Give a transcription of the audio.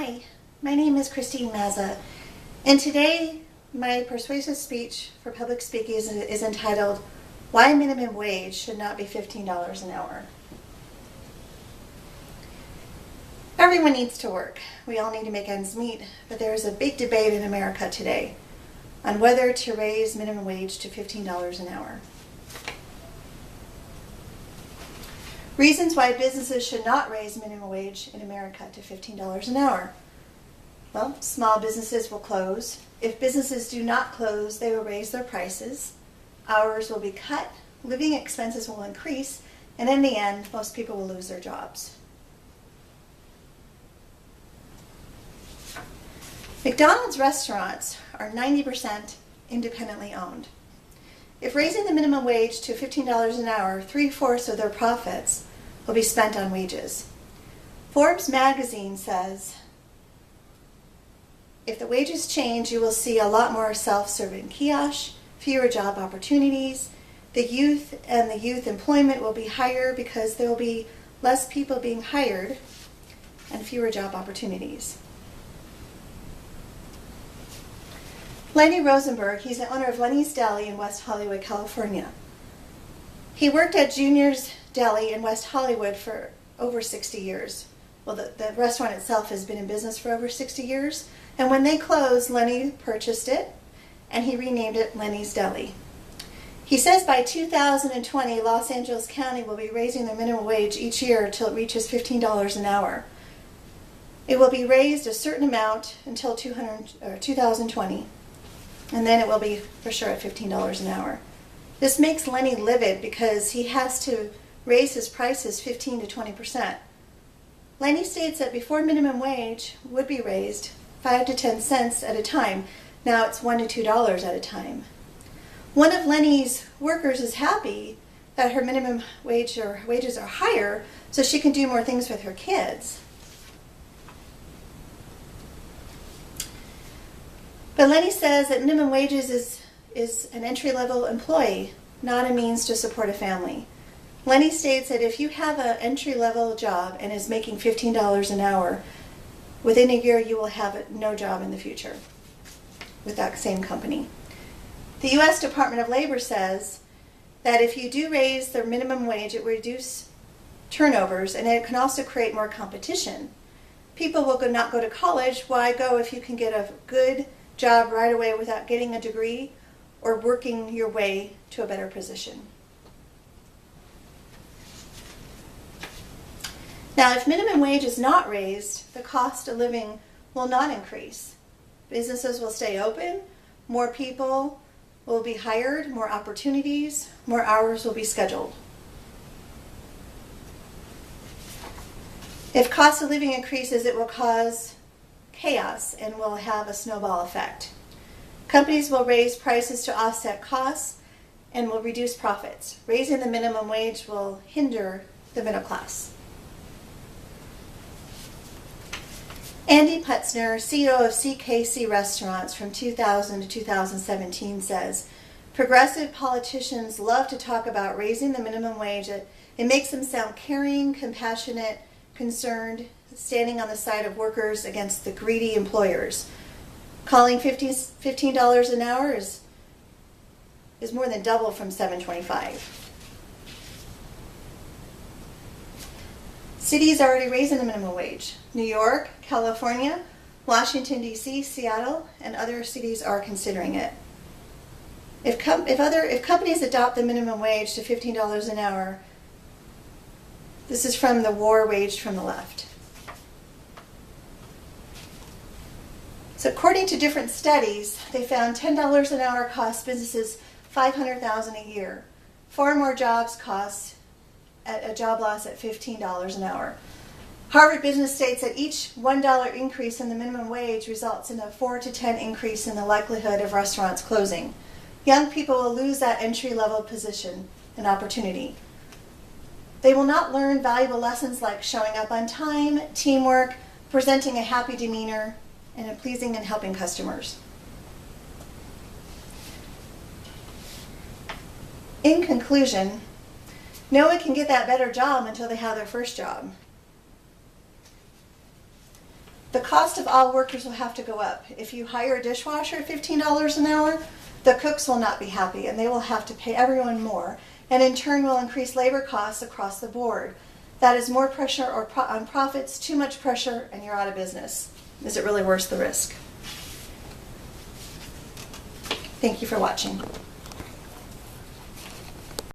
Hi, my name is Christine Mazza, and today my persuasive speech for public speaking is entitled, Why Minimum Wage Should Not Be $15 an Hour. Everyone needs to work. We all need to make ends meet, but there is a big debate in America today on whether to raise minimum wage to $15 an hour. Reasons why businesses should not raise minimum wage in America to $15 an hour. Well, small businesses will close. If businesses do not close, they will raise their prices. Hours will be cut, living expenses will increase, and in the end, most people will lose their jobs. McDonald's restaurants are 90% independently owned. If raising the minimum wage to $15 an hour, 3/4 of their profits will be spent on wages. Forbes magazine says, if the wages change, you will see a lot more self-serving kiosks, fewer job opportunities. The youth employment will be higher because there will be less people being hired and fewer job opportunities. Lenny Rosenberg, he's the owner of Lenny's Deli in West Hollywood, California. He worked at Junior's Deli in West Hollywood for over 60 years. Well, the restaurant itself has been in business for over 60 years. And when they closed, Lenny purchased it, and he renamed it Lenny's Deli. He says by 2020, Los Angeles County will be raising their minimum wage each year until it reaches $15 an hour. It will be raised a certain amount until 2020. And then it will be for sure at $15 an hour. This makes Lenny livid because he has to raise his prices 15 to 20%. Lenny states that before minimum wage would be raised 5 to 10 cents at a time. Now it's $1 to $2 at a time. One of Lenny's workers is happy that her minimum wage or wages are higher so she can do more things with her kids. But Lenny says that minimum wages is an entry-level employee, not a means to support a family. Lenny states that if you have an entry-level job and is making $15 an hour, within a year you will have no job in the future with that same company. The U.S. Department of Labor says that if you do raise the minimum wage, it will reduce turnovers and it can also create more competition. People will not go to college. Why go if you can get a good job right away without getting a degree or working your way to a better position? Now, if minimum wage is not raised, the cost of living will not increase. Businesses will stay open, more people will be hired, more opportunities, more hours will be scheduled. If cost of living increases, it will cause chaos and will have a snowball effect. Companies will raise prices to offset costs and will reduce profits. Raising the minimum wage will hinder the middle class. Andy Putzner, CEO of CKC Restaurants from 2000 to 2017 says, progressive politicians love to talk about raising the minimum wage. It makes them sound caring, compassionate, concerned, standing on the side of workers against the greedy employers. Calling $15 an hour is more than double from $7.25. Cities are already raising the minimum wage. New York, California, Washington, D.C., Seattle, and other cities are considering it. If companies adopt the minimum wage to $15 an hour, this is from the war waged from the left. So according to different studies, they found $10 an hour costs businesses $500,000 a year. 4 more jobs cost at a job loss at $15 an hour. Harvard Business states that each $1 increase in the minimum wage results in a 4 to 10 increase in the likelihood of restaurants closing. Young people will lose that entry-level position and opportunity. They will not learn valuable lessons like showing up on time, teamwork, presenting a happy demeanor, and pleasing and helping customers. In conclusion, no one can get that better job until they have their first job. The cost of all workers will have to go up. If you hire a dishwasher at $15 an hour, the cooks will not be happy and they will have to pay everyone more, and in turn will increase labor costs across the board. That is more pressure on profits, too much pressure, and you're out of business. Is it really worth the risk? Thank you for watching.